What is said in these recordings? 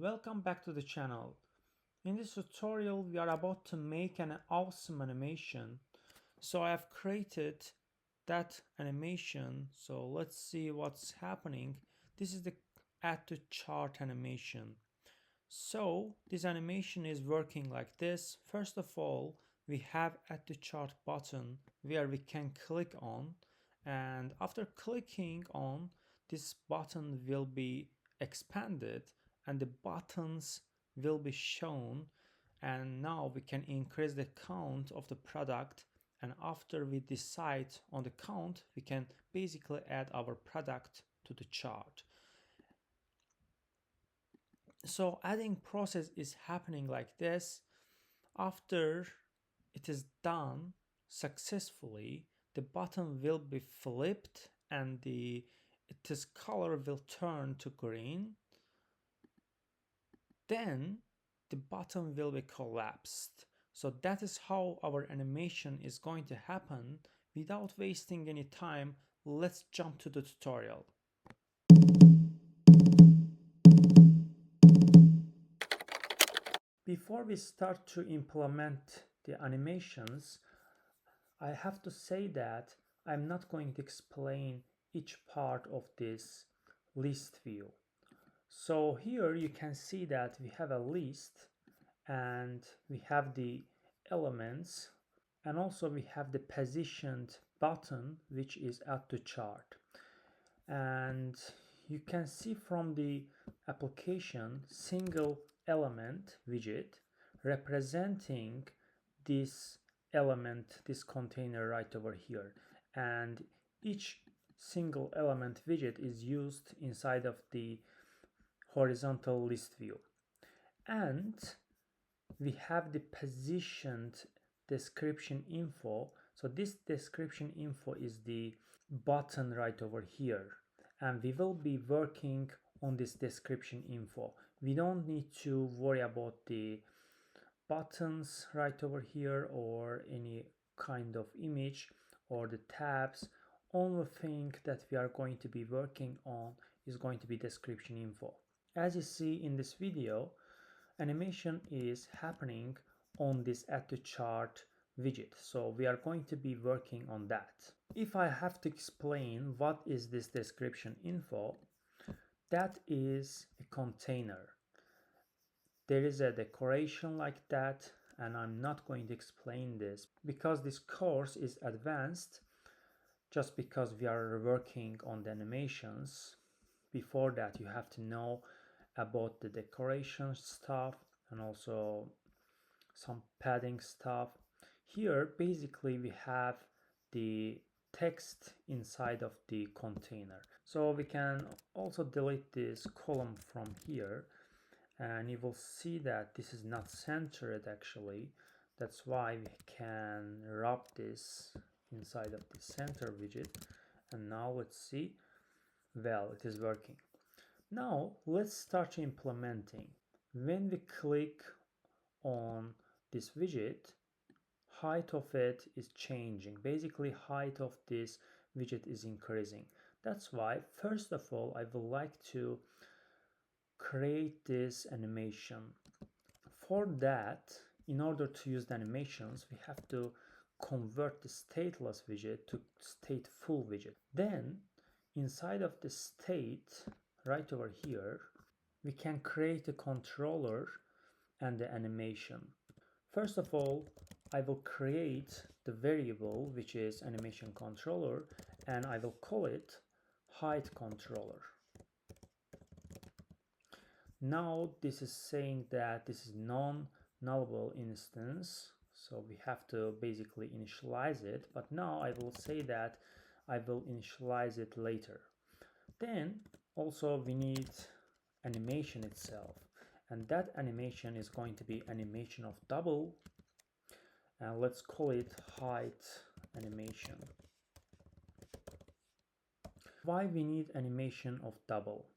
welcome back to the channel. In this tutorial we are about to make an awesome animation. So I have created that animation, so let's see what's happening. This is the add to chart animation. So this animation is working like this. First of all, we have add to chart button where we can click on, and after clicking on, this button will be expanded and the buttons will be shown, and now we can increase the count of the product, and after we decide on the count we can basically add our product to the chart. So adding process is happening like this. After it is done successfully, the button will be flipped and its color will turn to green. Then the button will be collapsed. So that is how our animation is going to happen. Without wasting any time, let's jump to the tutorial. Before we start to implement the animations, I have to say that I'm not going to explain each part of this list view. So here you can see that we have a list and we have the elements, and also we have the positioned button which is at the chart. And you can see from the application single element widget representing this element, this container right over here, and each single element widget is used inside of the horizontal list view. And we have the positioned description info. So this description info is the button right over here, and we will be working on this description info. We don't need to worry about the buttons right over here or any kind of image or the tabs. Only thing that we are going to be working on is going to be description info. As you see in this video, animation is happening on this add to chart widget, so we are going to be working on that. If I have to explain what is this description info, that is a container. There is a decoration like that, and I'm not going to explain this because this course is advanced, just because we are working on the animations. Before that you have to know about the decoration stuff and also some padding stuff. Here basically we have the text inside of the container, so we can also delete this column from here, and you will see that this is not centered actually. That's why we can wrap this inside of the center widget, and now let's see. Well, it is working. Now let's start implementing. When we click on this widget, height of it is changing. Basically height of this widget is increasing. That's why first of all I would like to create this animation. For that, in order to use the animations, we have to convert the stateless widget to stateful widget. Then inside of the state right over here, we can create a controller and the animation. First of all, I will create the variable which is AnimationController, and I will call it height controller. Now this is saying that this is non-nullable instance, so we have to basically initialize it, but now I will say that I will initialize it later. Then also we need animation itself, and that animation is going to be animation of double, and let's call it height animation. Why we need animation of double?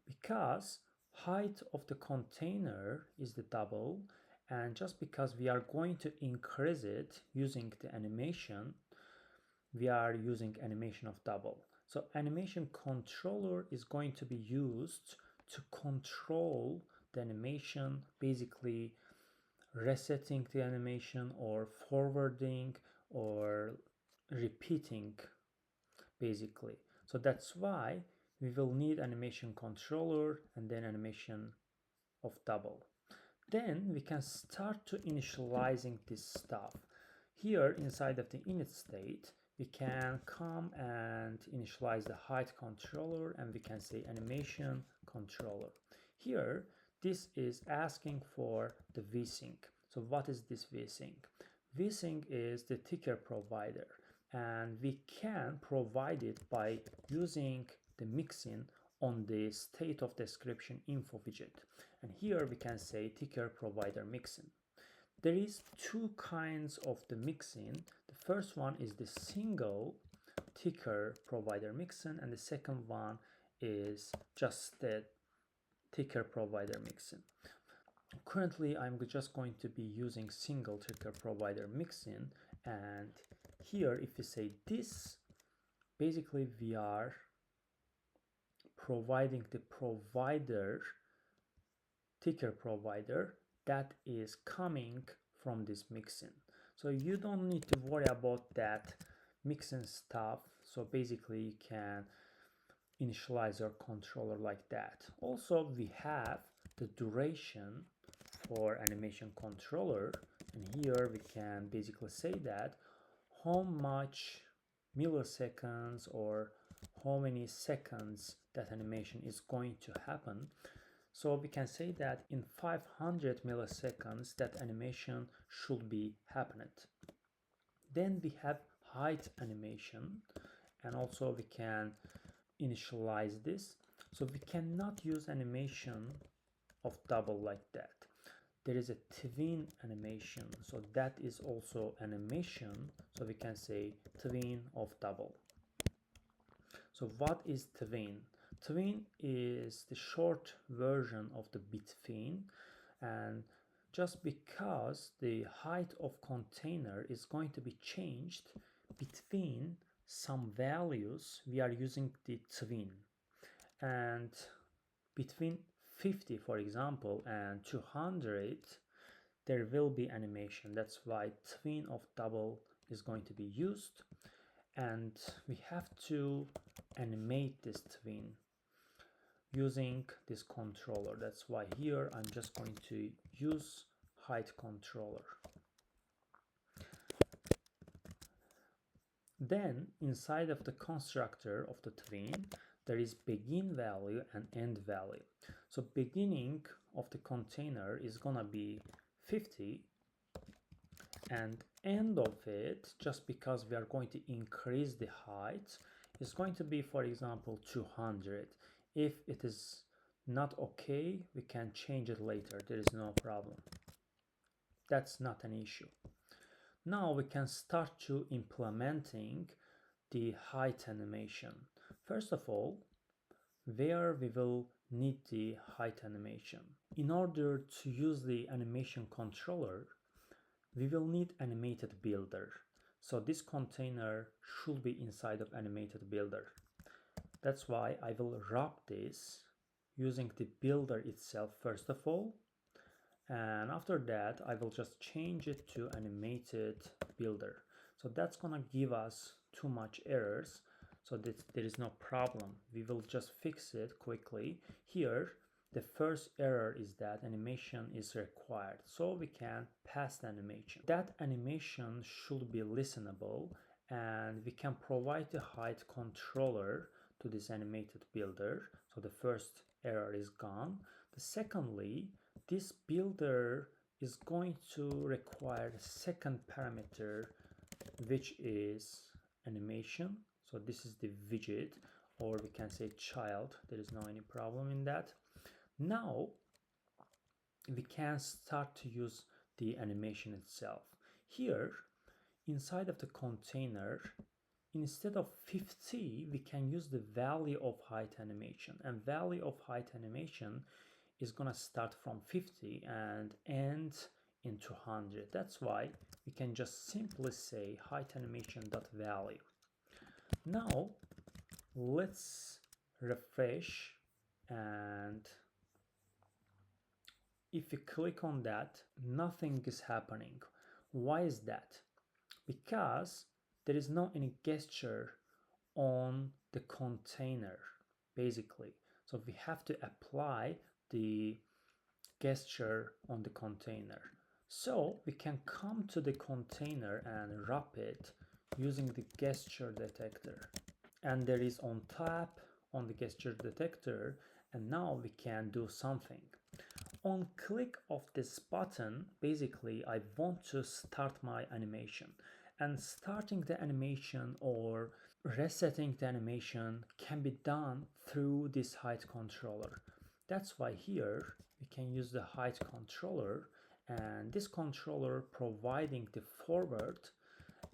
Because height of the container is the double, and just because we are going to increase it using the animation, we are using animation of double. So animation controller is going to be used to control the animation, basically resetting the animation or forwarding or repeating basically. So that's why we will need animation controller and then animation of double. Then we can start to initializing this stuff. Here inside of the init state, we can come and initialize the height controller, and we can say animation controller. Here, this is asking for the vsync. So what is this vsync? Vsync is the ticker provider, and we can provide it by using the mixin on the state of description info widget. And here we can say ticker provider mixin. There is two kinds of the mixin. The first one is the single ticker provider mixin, and the second one is just the ticker provider mixin. Currently, I'm just going to be using single ticker provider mixin, and here if we say this, basically we are providing the provider, ticker provider, that is coming from this mixin. So you don't need to worry about that mixin stuff. So basically you can initialize your controller like that. Also, we have the duration for animation controller, and here we can basically say that how much milliseconds or how many seconds that animation is going to happen. So we can say that in 500 milliseconds that animation should be happening. Then we have height animation, and also we can initialize this. So we cannot use animation of double like that. There is a twin animation, so that is also animation. So we can say twin of double. So what is twin? Twin is the short version of the between, and just because the height of container is going to be changed between some values, we are using the twin. And between 50, for example, and 200, there will be animation. That's why twin of double is going to be used, and we have to animate this twin using this controller. That's why here I'm just going to use height controller. Then inside of the constructor of the twin, there is begin value and end value. So beginning of the container is gonna be 50, and end of it, just because we are going to increase the height, is going to be, for example, 200. If it is not okay, we can change it later. There is no problem. That's not an issue. Now we can start to implementing the height animation. First of all, where we will need the height animation. In order to use the animation controller, we will need animated builder. So this container should be inside of animated builder. That's why I will wrap this using the builder itself first of all, and after that I will just change it to animated builder. So that's gonna give us too much errors, so that there is no problem. We will just fix it quickly. Here the first error is that animation is required, so we can pass the animation. That animation should be listenable, and we can provide the height controller to this animated builder. So the first error is gone. Secondly, this builder is going to require a second parameter, which is animation. So this is the widget, or we can say child. There is no any problem in that. Now we can start to use the animation itself. Here inside of the container, instead of 50, we can use the value of height animation, and value of height animation is gonna start from 50 and end in 200. That's why we can just simply say height animation.value. Now let's refresh and if you click on that, nothing is happening. Why is that? Because there is no any gesture on the container, basically. So we have to apply the gesture on the container. So we can come to the container and wrap it using the gesture detector. And there is on tap on the gesture detector, and now we can do something. On click of this button, basically I want to start my animation, and starting the animation or resetting the animation can be done through this height controller. That's why here we can use the height controller, and this controller providing the forward,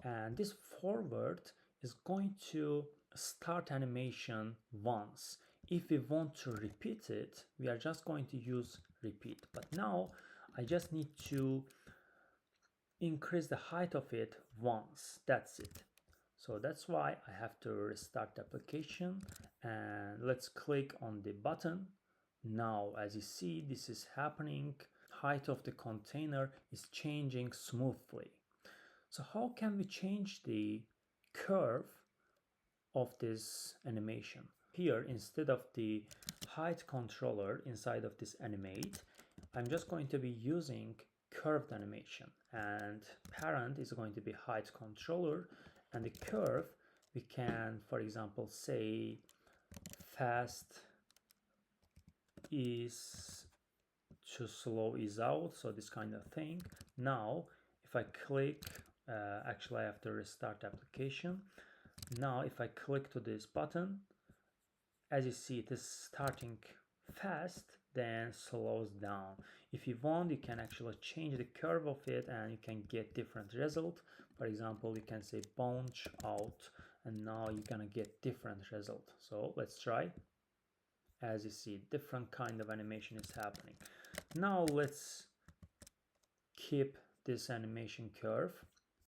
and this forward is going to start animation once. If we want to repeat it, we are just going to use repeat. But now I just need to increase the height of it once. That's it. So that's why I have to restart the application, and let's click on the button. Now as you see, this is happening. Height of the container is changing smoothly. So how can we change the curve of this animation? Here, instead of the height controller inside of this animate, I'm just going to be using curved animation, and parent is going to be height controller, and the curve we can, for example, say fast is to slow is out, so this kind of thing. Now if I click, actually I have to restart the application. Now if I click to this button, as you see it is starting fast, then slows down. If you want, you can actually change the curve of it and you can get different result. For example, you can say bunch out, and now you're gonna get different result. So let's try. As you see, different kind of animation is happening. Now let's keep this animation curve,